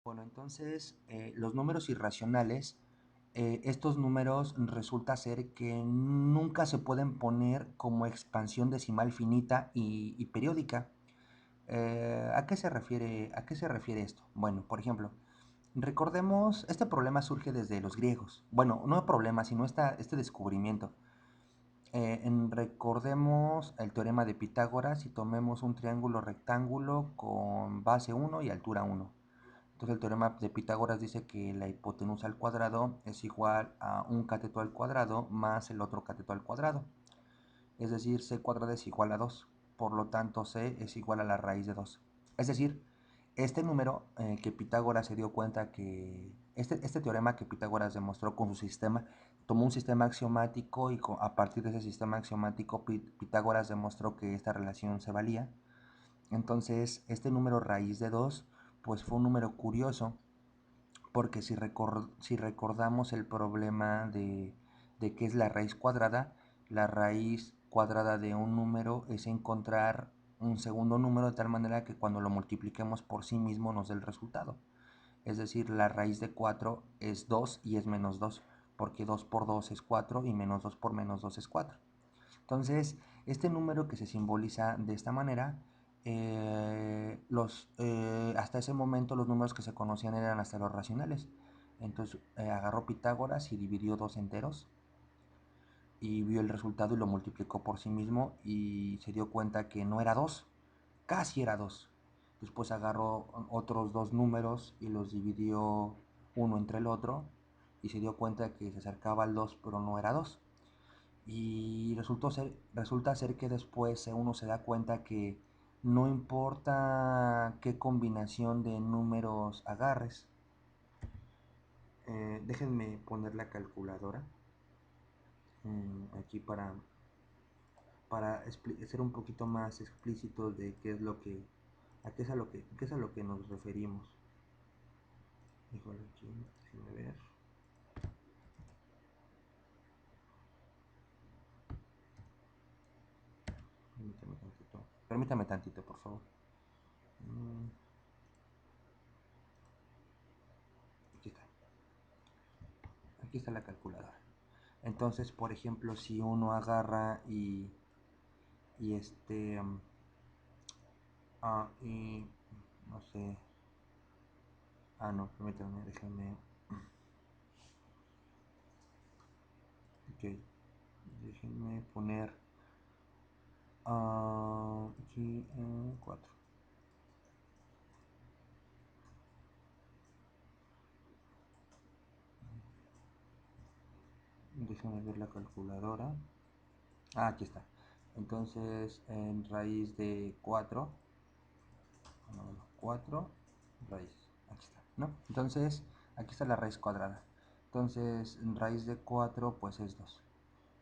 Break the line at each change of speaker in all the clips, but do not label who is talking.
Bueno, entonces los números irracionales, estos números resulta ser que nunca se pueden poner como expansión decimal finita y periódica. ¿A qué se refiere esto? Bueno, por ejemplo, recordemos, este problema surge desde los griegos. Bueno, no problema, sino este descubrimiento. Recordemos el teorema de Pitágoras y tomemos un triángulo rectángulo con base 1 y altura 1. Entonces el teorema de Pitágoras dice que la hipotenusa al cuadrado es igual a un cateto al cuadrado más el otro cateto al cuadrado. Es decir, c cuadrado es igual a 2. Por lo tanto, c es igual a la raíz de 2. Es decir, este número que Pitágoras se dio cuenta que... Este teorema que Pitágoras demostró con su sistema, tomó un sistema axiomático y a partir de ese sistema axiomático Pitágoras demostró que esta relación se valía. Entonces, este número raíz de 2 pues fue un número curioso porque si recordamos el problema de qué es la raíz cuadrada de un número es encontrar un segundo número de tal manera que cuando lo multipliquemos por sí mismo nos dé el resultado. Es decir, la raíz de 4 es 2 y es menos 2, porque 2 por 2 es 4 y menos 2 por menos 2 es 4. Entonces, este número que se simboliza de esta manera, hasta ese momento los números que se conocían eran hasta los racionales. Entonces agarró Pitágoras y dividió dos enteros y vio el resultado y lo multiplicó por sí mismo y se dio cuenta que no era 2, casi era 2. Después agarró otros dos números y los dividió uno entre el otro y se dio cuenta que se acercaba al 2 pero no era 2. Y resulta ser que después uno se da cuenta que no importa qué combinación de números agarres. Déjenme poner la calculadora aquí para ser un poquito más explícito de qué es lo que, qué es a lo que nos referimos. Híjole, aquí, déjenme ver. Permítame tantito, por favor. Aquí está. Aquí está la calculadora. Entonces, por ejemplo, si uno agarra y y no sé, no, permítanme, déjenme, ok, déjenme poner aquí 4. Déjenme ver la calculadora. Aquí está. Entonces, en raíz de 4, 4 raíz, aquí está, ¿no? Entonces, aquí está la raíz cuadrada. Entonces, raíz de 4 pues es 2.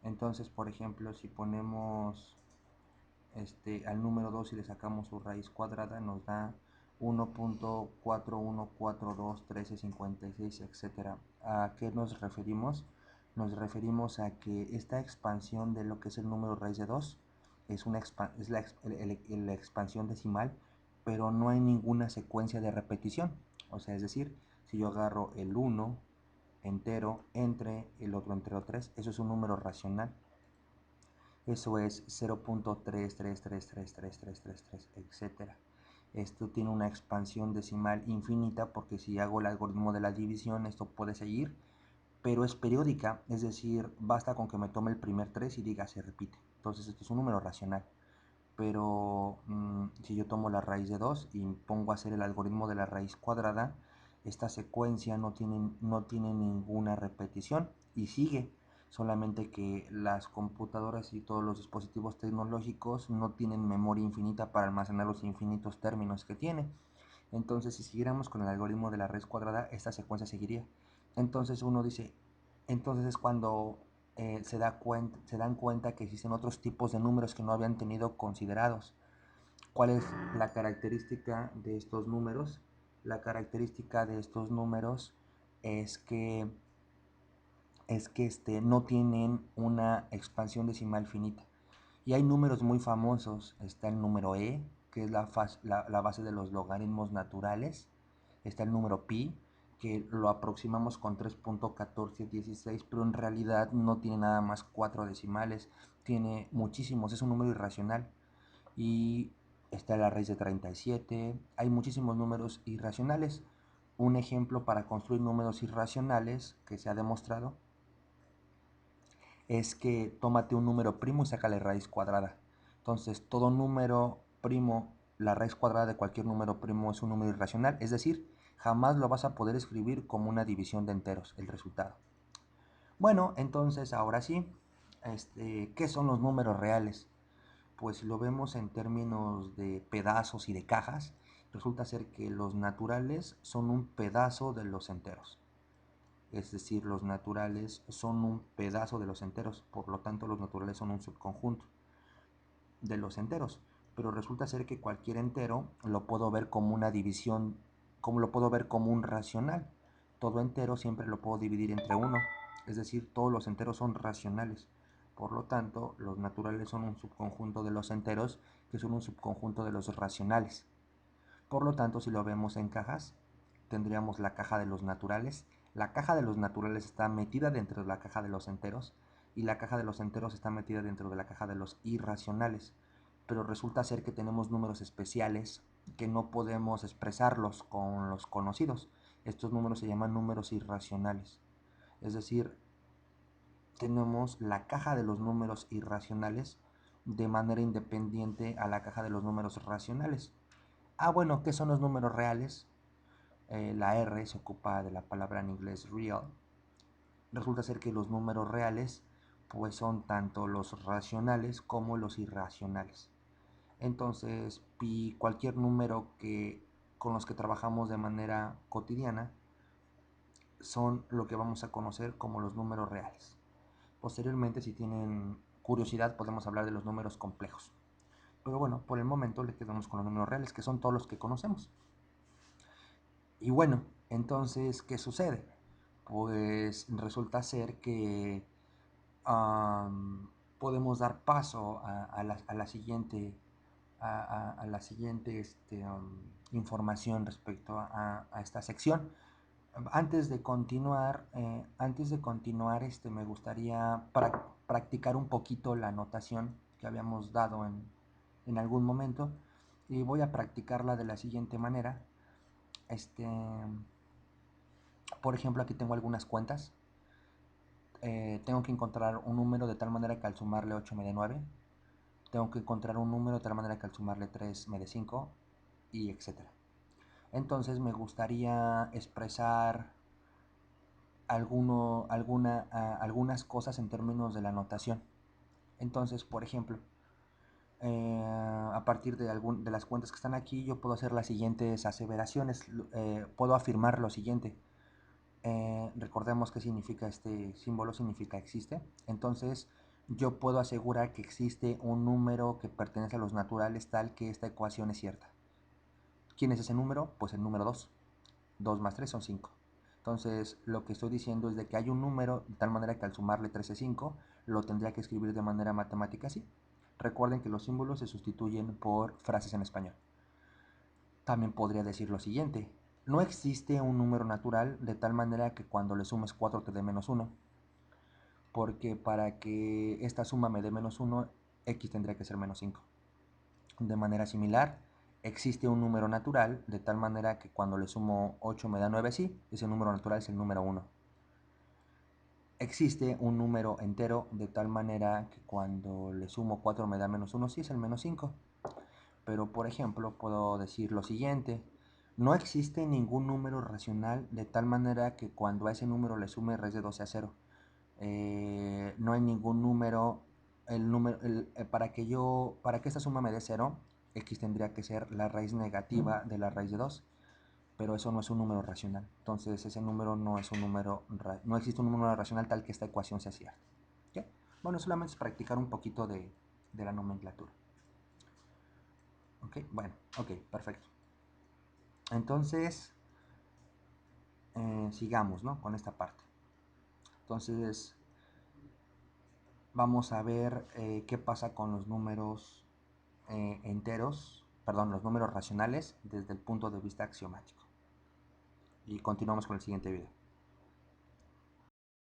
Entonces, por ejemplo, si ponemos al número 2 y le sacamos su raíz cuadrada, nos da 1.41421356, etc. ¿A qué nos referimos? Nos referimos a que esta expansión de lo que es el número raíz de 2 es la expansión decimal, pero no hay ninguna secuencia de repetición. O sea, es decir, si yo agarro el 1 entero entre el otro entero 3, eso es un número racional. Eso es 0.3333333, etc. Esto tiene una expansión decimal infinita porque si hago el algoritmo de la división esto puede seguir, pero es periódica, es decir, basta con que me tome el primer 3 y diga se repite. Entonces esto es un número racional. Pero si yo tomo la raíz de 2 y pongo a hacer el algoritmo de la raíz cuadrada, esta secuencia no tiene ninguna repetición y sigue. Solamente que las computadoras y todos los dispositivos tecnológicos no tienen memoria infinita para almacenar los infinitos términos que tiene. Entonces, si siguiéramos con el algoritmo de la raíz cuadrada, esta secuencia seguiría. Entonces uno dice, entonces es cuando se dan cuenta que existen otros tipos de números que no habían tenido considerados. ¿Cuál es la característica de estos números? La característica de estos números es que no tienen una expansión decimal finita. Y hay números muy famosos. Está el número e, que es la base de los logaritmos naturales. está el número pi, que lo aproximamos con 3.1416, pero en realidad no tiene nada más 4 decimales, tiene muchísimos, es un número irracional. Y está la raíz de 37, hay muchísimos números irracionales. Un ejemplo para construir números irracionales que se ha demostrado es que tómate un número primo y sácale raíz cuadrada. Entonces, todo número primo, la raíz cuadrada de cualquier número primo es un número irracional, es decir, jamás lo vas a poder escribir como una división de enteros, el resultado. Bueno, entonces ahora sí, ¿qué son los números reales? Pues si lo vemos en términos de pedazos y de cajas, resulta ser que los naturales son un pedazo de los enteros. Es decir, los naturales son un pedazo de los enteros, por lo tanto los naturales son un subconjunto de los enteros. Pero resulta ser que cualquier entero lo puedo ver como una división, como lo puedo ver como un racional. Todo entero siempre lo puedo dividir entre uno, es decir, todos los enteros son racionales. Por lo tanto, los naturales son un subconjunto de los enteros, que son un subconjunto de los racionales. Por lo tanto, si lo vemos en cajas, tendríamos la caja de los naturales. La caja de los naturales está metida dentro de la caja de los enteros y la caja de los enteros está metida dentro de la caja de los irracionales. Pero resulta ser que tenemos números especiales que no podemos expresarlos con los conocidos. Estos números se llaman números irracionales. Es decir, tenemos la caja de los números irracionales de manera independiente a la caja de los números racionales. Ah, bueno, ¿qué son los números reales? La R se ocupa de la palabra en inglés real. Resulta ser que los números reales pues son tanto los racionales como los irracionales. Entonces, cualquier número con los que trabajamos de manera cotidiana son lo que vamos a conocer como los números reales. Posteriormente, si tienen curiosidad, podemos hablar de los números complejos. Pero bueno, por el momento le quedamos con los números reales, que son todos los que conocemos. Y bueno, entonces, ¿qué sucede? Pues resulta ser que podemos dar paso a la siguiente, a la siguiente información respecto a esta sección. Antes de continuar me gustaría practicar un poquito la notación que habíamos dado en algún momento y voy a practicarla de la siguiente manera. Este, por ejemplo, aquí tengo algunas cuentas. Tengo que encontrar un número de tal manera que al sumarle 8 me dé 9. Tengo que encontrar un número de tal manera que al sumarle 3 me dé 5, y etcétera. Entonces me gustaría expresar algunas cosas en términos de la notación. Entonces, por ejemplo, a partir de las cuentas que están aquí, yo puedo hacer las siguientes aseveraciones. Puedo afirmar lo siguiente. Recordemos qué significa este símbolo, significa existe. Entonces, yo puedo asegurar que existe un número que pertenece a los naturales tal que esta ecuación es cierta. ¿Quién es ese número? Pues el número 2. 2 más 3 son 5. Entonces, lo que estoy diciendo es de que hay un número de tal manera que al sumarle 13, 5, lo tendría que escribir de manera matemática así. Recuerden que los símbolos se sustituyen por frases en español. También podría decir lo siguiente. No existe un número natural de tal manera que cuando le sumes 4 te dé menos 1. Porque para que esta suma me dé menos 1, x tendría que ser menos 5. De manera similar, existe un número natural de tal manera que cuando le sumo 8 me da 9, sí, ese número natural es el número 1. Existe un número entero de tal manera que cuando le sumo 4 me da menos 1, sí, es el menos 5. Pero por ejemplo, puedo decir lo siguiente. No existe ningún número racional de tal manera que cuando a ese número le sume raíz de 12 a 0. No hay ningún número, para que esta suma me dé 0, x tendría que ser la raíz negativa de la raíz de 2, pero eso no es un número racional. Entonces ese número no es un número, no existe un número racional tal que esta ecuación sea cierta. ¿Okay? Bueno, solamente es practicar un poquito de la nomenclatura. Ok, bueno, ok, perfecto. Entonces, sigamos, ¿no? Con esta parte. Entonces, vamos a ver qué pasa con los números enteros, perdón, los números racionales desde el punto de vista axiomático. y continuamos con el siguiente video.